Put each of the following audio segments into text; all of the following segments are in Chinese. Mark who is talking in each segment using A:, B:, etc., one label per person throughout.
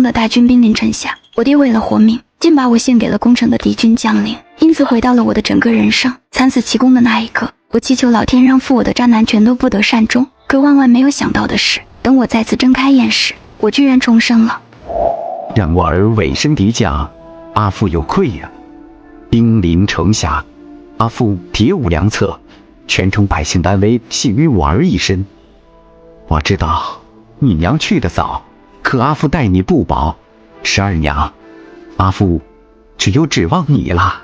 A: 的大军兵临城下，我爹为了活命，竟把我献给了攻城的敌军将领，因此毁掉了我的整个人生。惨死其功的那一刻，我祈求老天让负我的渣男全都不得善终。可万万没有想到的是，等我再次睁开眼时，我居然重生了。
B: 让我儿委身敌将，阿父有愧呀！兵临城下，阿父别无良策，全城百姓安危系于我儿一身。我知道你娘去得早，可阿父待你不薄，十二娘，阿父只有指望你了。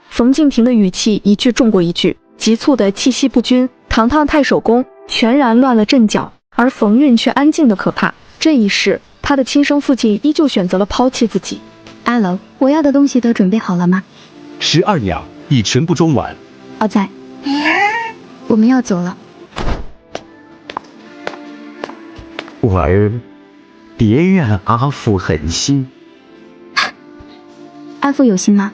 C: 冯敬亭的语气一句重过一句，急促的气息不均，堂堂太守宫全然乱了阵脚，而冯韵却安静的可怕。这一世，他的亲生父亲依旧选择了抛弃自己。
A: 阿楼，我要的东西都准备好了吗？
D: 十二娘已全部装完。
A: 敖仔，我们要走了。
B: 我儿，别怨阿父狠心。
A: 阿父有心吗？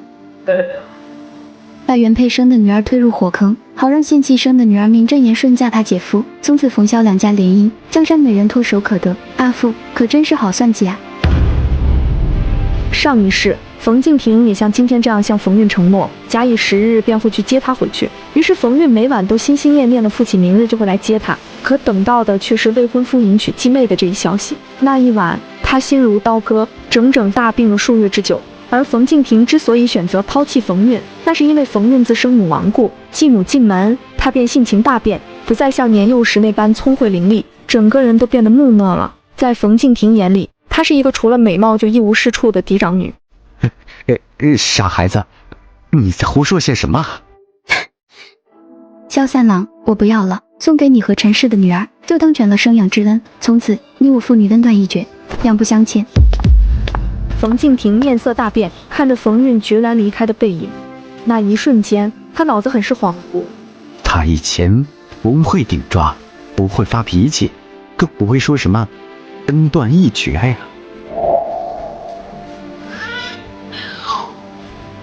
A: 把原配生的女儿推入火坑，好让献祭生的女儿名正言顺嫁他姐夫，从此冯萧两家联姻，江山美人唾手可得。阿父可真是好算计啊！
C: 上一世，冯敬亭也像今天这样向冯韵承诺，假以时日便会去接她回去。于是冯韵每晚都心心念念的父亲明日就会来接她，可等到的却是未婚夫迎娶继妹的这一消息。那一晚，她心如刀割，整整大病了数月之久。而冯敬亭之所以选择抛弃冯韵，那是因为冯韵自生母亡故，继母进门，他便性情大变，不再像年幼时那般聪慧伶俐，整个人都变得木讷了。在冯敬亭眼里，她是一个除了美貌就一无是处的嫡长女。
B: 傻孩子，你在胡说些什么？
A: 萧三郎，我不要了，送给你和陈氏的女儿，就当卷了生养之恩，从此你我父女恩断义绝，两不相欠。
C: 冯敬亭面色大变，看着冯韵决然离开的背影，那一瞬间，他脑子很是恍惚。
B: 他以前不会顶撞，不会发脾气，更不会说什么恩断义绝呀。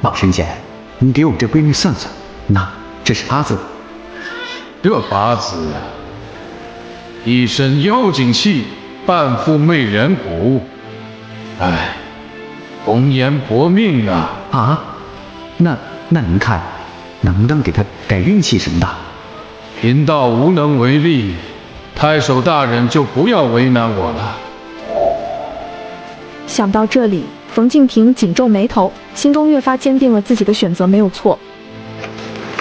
B: 老神仙，你给我这闺女算算，那这是八字。
E: 这八字啊，一身妖精气，半副媚人骨，哎，红颜薄命啊！
B: 啊，那您看，能不能给他改运气什么的？
E: 贫道无能为力，太守大人就不要为难我了。
C: 想到这里，冯敬亭紧皱眉头，心中越发坚定了自己的选择没有错。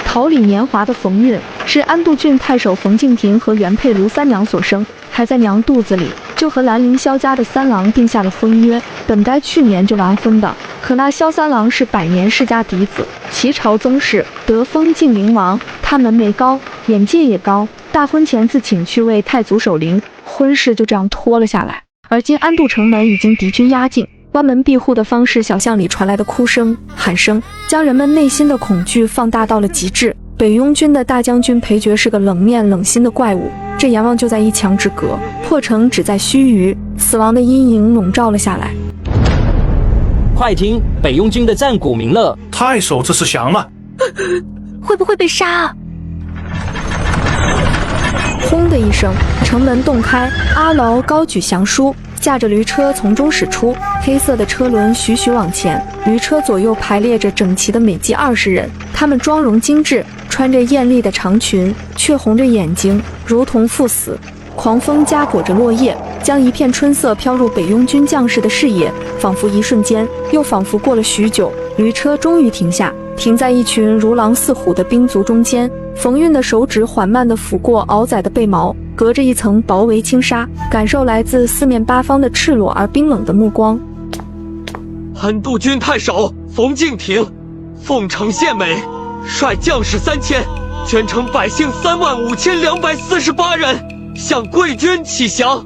C: 桃李年华的冯韵是安度郡太守冯敬亭和原配卢三娘所生，还在娘肚子里就和兰陵萧家的三郎定下了婚约，本该去年就完婚的。可那萧三郎是百年世家嫡子，齐朝宗室，得封晋灵王，他门楣高，眼界也高，大婚前自请去为太祖守灵，婚事就这样拖了下来。而今安度城门已经敌军压境，关门闭户的方式，小巷里传来的哭声、喊声，将人们内心的恐惧放大到了极致。北庸军的大将军裴爵是个冷面冷心的怪物，这阎王就在一墙之隔，破城只在须臾，死亡的阴影笼罩了下来。
F: 快听，北庸军的战鼓鸣了！
D: 太守这是降了，
A: 会不会被杀啊？
C: 轰的一声，城门洞开，阿劳高举降书，驾着驴车从中驶出，黑色的车轮徐徐往前，驴车左右排列着整齐的美姬20人，他们妆容精致，穿着艳丽的长裙，却红着眼睛，如同赴死。狂风夹裹着落叶，将一片春色飘入北庸军将士的视野，仿佛一瞬间，又仿佛过了许久。驴车终于停下，停在一群如狼似虎的兵卒中间。冯韵的手指缓慢地抚过敖仔的背毛，隔着一层薄围轻纱，感受来自四面八方的赤裸而冰冷的目光。
G: 安度郡太守冯敬亭，奉承献美，率将士3000，全城百姓35248人，向贵军启降。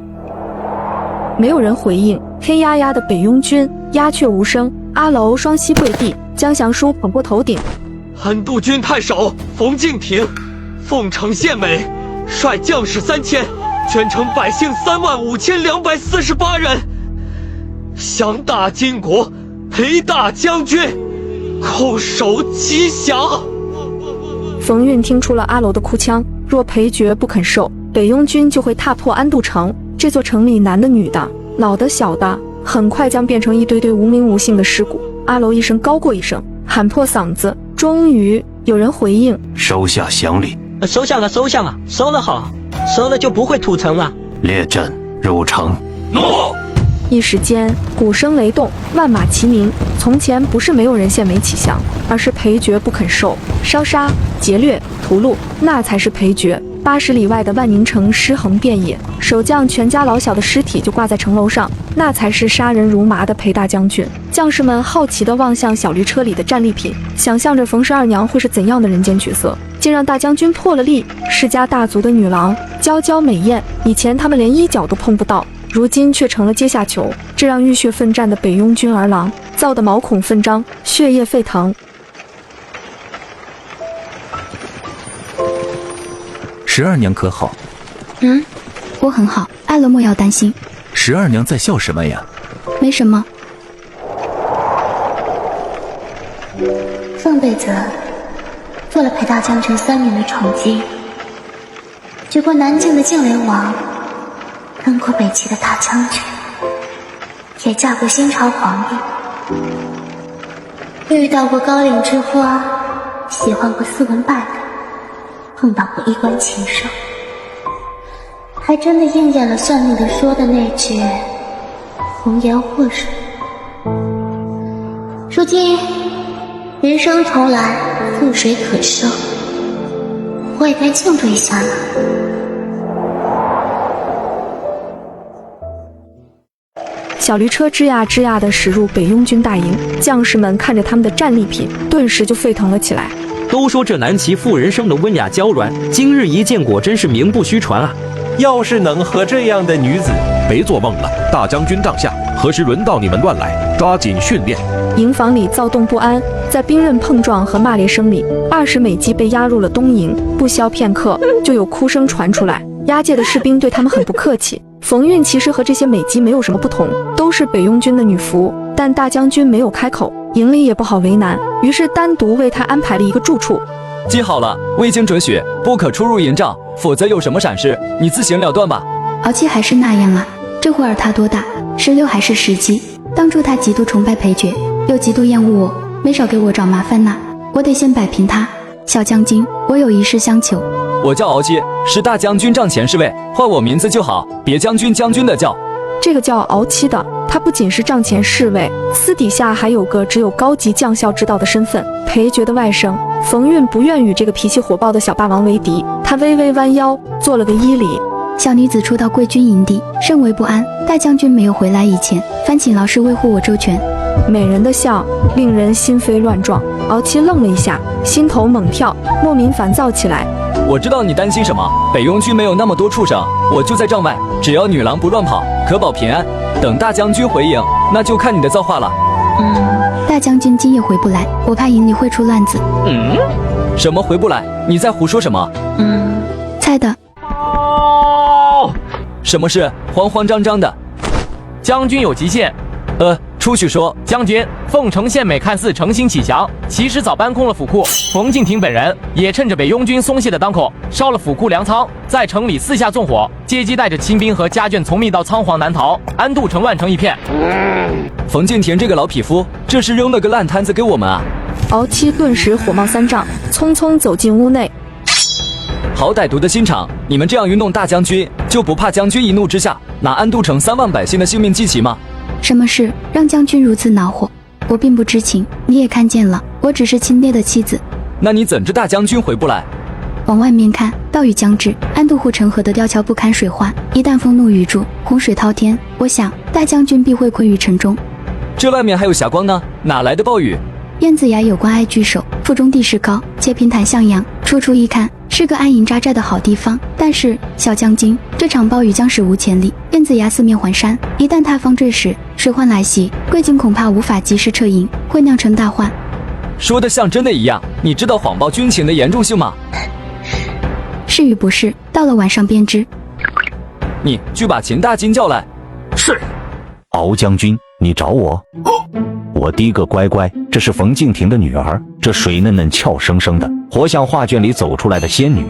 C: 没有人回应，黑压压的北庸军鸦雀无声。阿楼双膝跪地，将降书捧过头顶。
G: 安度郡太守冯敬亭，奉承献美，率将士3000，全城百姓35248人，降大金国，裴大将军，叩首吉祥。
C: 冯韵听出了阿楼的哭腔，若裴爵不肯受，北庸军就会踏破安度城。这座城里男的女的老的小的，很快将变成一堆堆无名无姓的尸骨。阿楼一声高过一声，喊破嗓子，终于有人回应：
D: 收下降礼，
G: 收下了，收下了，收了好，收了就不会屠城了。
D: 列阵入城。
G: 诺。
C: 一时间，鼓声雷动，万马齐鸣。从前不是没有人献美乞降，而是裴爵不肯受，烧杀劫掠屠戮，那才是裴爵。80里外的万宁城尸横遍野，守将全家老小的尸体就挂在城楼上，那才是杀人如麻的裴大将军。将士们好奇地望向小驴车里的战利品，想象着冯氏二娘会是怎样的人间角色，竟让大将军破了例。世家大族的女郎，娇娇美艳，以前他们连衣角都碰不到，如今却成了阶下囚，这让浴血奋战的北雍军儿郎燥得毛孔奋张，血液沸腾。
H: 12娘可好？
A: 我很好，阿罗莫要担心。
H: 12娘在笑什么呀？
A: 没什么。
I: 凤贝泽做了裴大将军3年的宠姬，举过南境的靖连王，跟过北齐的大将军，也嫁过新朝皇帝，遇到过高岭之花，喜欢过斯文败类，碰到过衣冠禽兽，还真的应验了算命的说的那句红颜祸水。如今人生重来，覆水可收，我也该庆祝一下了。
C: 小驴车吱呀吱呀地驶入北雍军大营，将士们看着他们的战利品，顿时就沸腾了起来。
F: 都说这南齐妇人生的温雅娇软，今日一见，果真是名不虚传啊！
D: 要是能和这样的女子，别做梦了。大将军帐下，何时轮到你们乱来？抓紧训练。
C: 营房里躁动不安，在兵刃碰撞和骂咧声里，20美姬被押入了东营。不消片刻，就有哭声传出来，押解的士兵对他们很不客气。冯韵其实和这些美姬没有什么不同，都是北雍军的女仆，但大将军没有开口，营里也不好为难，于是单独为他安排了一个住处。
J: 记好了，未经准许，不可出入营帐，否则有什么闪失，你自行了断吧。
A: 敖七还是那样啊，这会儿他多大？16还是17？当初他极度崇拜裴爵，又极度厌恶我，没少给我找麻烦呐，我得先摆平他。小将军，我有一事相求。
J: 我叫敖七，是大将军帐前侍卫，唤我名字就好，别将军的叫。
C: 这个叫敖七的，他不仅是帐前侍卫，私底下还有个只有高级将校知道的身份，裴爵的外甥。冯韵不愿与这个脾气火爆的小霸王为敌，他微微弯腰做了个揖礼。
A: 小女子初到贵军营地，甚为不安。大将军没有回来以前，烦请劳师维护我周全。
C: 美人的笑令人心飞乱撞，敖七愣了一下，心头猛跳，莫名烦躁起来。
J: 我知道你担心什么，北雍军没有那么多畜生，我就在帐外，只要女郎不乱跑，可保平安。等大将军回营，那就看你的造化了。
A: 大将军今夜回不来，我怕营里会出乱子。
J: 什么回不来？你在胡说什么？
A: 猜的。
J: 什么事？慌慌张张的。
K: 将军有急信。
J: 出去说。
K: 将军，凤城县美看似诚心启降，其实早搬空了府库。冯敬亭本人也趁着北雍军松懈的当口，烧了府库粮仓，在城里四下纵火，借机带着亲兵和家眷从密道仓皇南逃，安度城乱成一片。
J: 冯敬亭这个老匹夫，这是扔了个烂摊子给我们啊！
C: 敖七顿时火冒三丈，匆匆走进屋内。
J: 好歹毒的心肠！你们这样愚弄大将军，就不怕将军一怒之下拿安度城3万百姓的性命祭旗吗？
A: 什么事让将军如此恼火？我并不知情，你也看见了，我只是亲爹的妻子。
J: 那你怎知大将军回不来？
A: 往外面看，暴雨将至，安度护城河的吊桥不堪水患，一旦风怒雨助，洪水滔天，我想大将军必会困于城中。
J: 这外面还有霞光呢，哪来的暴雨？
A: 燕子崖有关隘据守，腹中地势高，且平坦向阳，处处一看是个安营扎寨的好地方。但是小将军，这场暴雨将史无前例，燕子崖四面环山，一旦塌方坠时，水患来袭，贵军恐怕无法及时撤营，会酿成大患。
J: 说的像真的一样，你知道谎报军情的严重性吗？
A: 是与不是，到了晚上便知。
J: 你去把秦大金叫来。
K: 是。
H: 敖将军，你找我？我第一个乖乖，这是冯敬亭的女儿，这水嫩嫩俏生生的，活像画卷里走出来的仙女。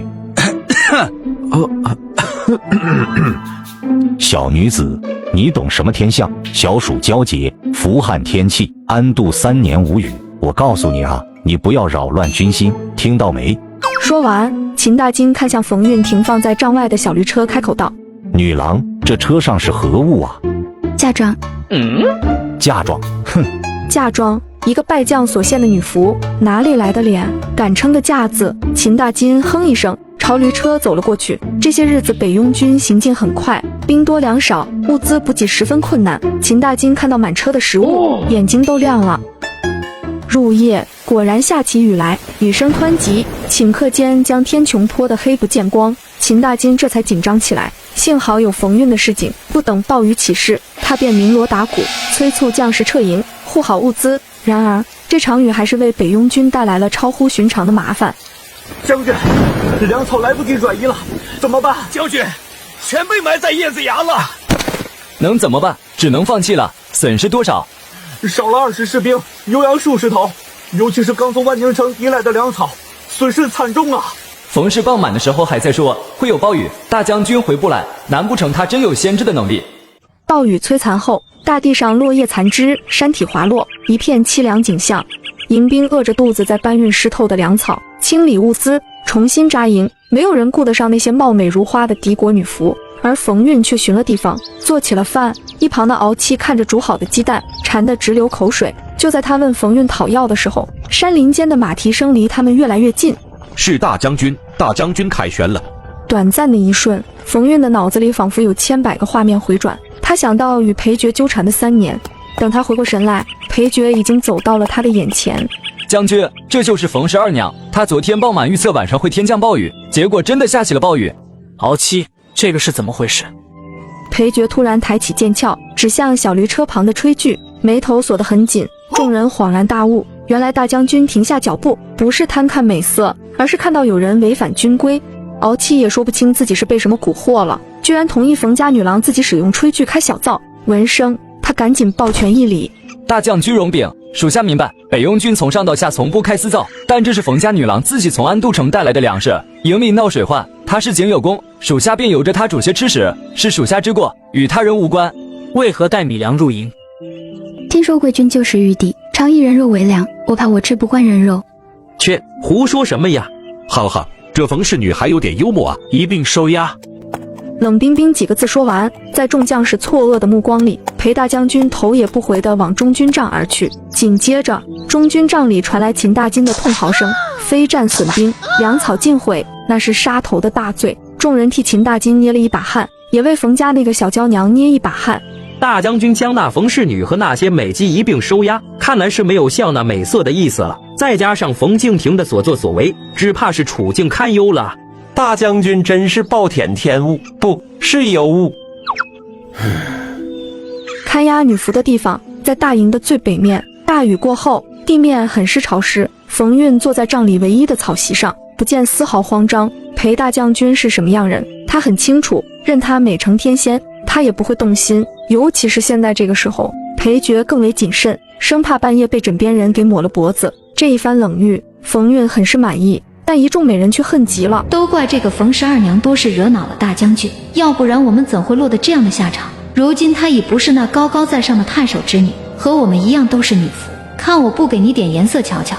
H: 小女子，你懂什么天象？小暑交节，伏旱天气，安度3年无雨。我告诉你啊，你不要扰乱军心，听到没？
C: 说完，秦大金看向冯韵停放在帐外的小驴车，开口道：
H: 女郎，这车上是何物啊？
A: 嫁妆。
H: 嫁妆？哼，
C: 嫁妆，一个败将所献的女服，哪里来的脸敢称个嫁字？秦大金哼一声，朝驴车走了过去。这些日子北雍军行进很快，兵多粮少，物资补给十分困难。秦大金看到满车的食物，眼睛都亮了。入夜，果然下起雨来，雨声湍急，顷刻间将天穹泼得黑不见光。秦大金这才紧张起来，幸好有冯韵的示警，不等暴雨起势，他便鸣锣打鼓，催促将士撤营，护好物资。然而这场雨还是为北雍军带来了超乎寻常的麻烦。
G: 将军，粮草来不及转移了，怎么办？将军，全被埋在叶子崖了。
J: 能怎么办？只能放弃了。损失多少？
G: 少了20士兵，牛羊数十头，尤其是刚从万宁城移来的粮草，损失惨重啊！
J: 冯氏傍晚的时候还在说会有暴雨，大将军回不来，难不成他真有先知的能力？
C: 暴雨摧残后，大地上落叶残枝，山体滑落，一片凄凉景象。营兵饿着肚子在搬运湿透的粮草，清理物资，重新扎营。没有人顾得上那些貌美如花的敌国女仆，而冯韵却寻了地方做起了饭。一旁的敖七看着煮好的鸡蛋，馋得直流口水。就在他问冯韵讨要的时候，山林间的马蹄声离他们越来越近。
D: 是大将军，大将军凯旋了。
C: 短暂的一瞬，冯韵的脑子里仿佛有千百个画面回转。他想到与裴爵纠缠的3年，等他回过神来，裴爵已经走到了他的眼前。
J: 将军，这就是冯氏二娘，她昨天傍晚预测晚上会天降暴雨，结果真的下起了暴雨。
K: 敖七，这个是怎么回事？
C: 裴爵突然抬起剑鞘，指向小驴车旁的炊具，眉头锁得很紧。众人恍然大悟，原来大将军停下脚步，不是贪看美色，而是看到有人违反军规。敖七也说不清自己是被什么蛊惑了，居然同意冯家女郎自己使用炊具开小灶。闻声，他赶紧抱拳一礼：
J: 大将军容禀，属下明白，北雍军从上到下从不开私灶，但这是冯家女郎自己从安都城带来的粮食，营里闹水患，她是井有功，属下便由着她煮些吃食，是属下之过，与他人无关。
K: 为何带米粮入营？
A: 听说贵军旧时御敌，常以人肉为粮，我怕我吃不惯人肉。
D: 切，胡说什么呀！哈哈，这冯氏女还有点幽默啊！
K: 一并收押。
C: 冷冰冰几个字说完，在众将士错愕的目光里，裴大将军头也不回地往中军帐而去。紧接着，中军帐里传来秦大金的痛嚎声：非战损兵，粮草尽毁，那是杀头的大罪。众人替秦大金捏了一把汗，也为冯家那个小娇娘捏一把汗。
F: 大将军将那冯氏女和那些美姬一并收押，看来是没有笑那美色的意思了。再加上冯敬亭的所作所为，只怕是处境堪忧了。
G: 大将军真是暴殄天物，不是有误。
C: 看押女服的地方在大营的最北面，大雨过后，地面很是潮湿。冯韵坐在帐里唯一的草席上，不见丝毫慌张。裴大将军是什么样人，他很清楚，任他美成天仙，他也不会动心。尤其是现在这个时候，裴爵更为谨慎，生怕半夜被枕边人给抹了脖子。这一番冷遇，冯韵很是满意，但一众美人却恨极了。
L: 都怪这个冯氏二娘多事惹恼了大将军，要不然我们怎会落得这样的下场？如今她已不是那高高在上的太守之女，和我们一样都是女仆，看我不给你点颜色瞧瞧！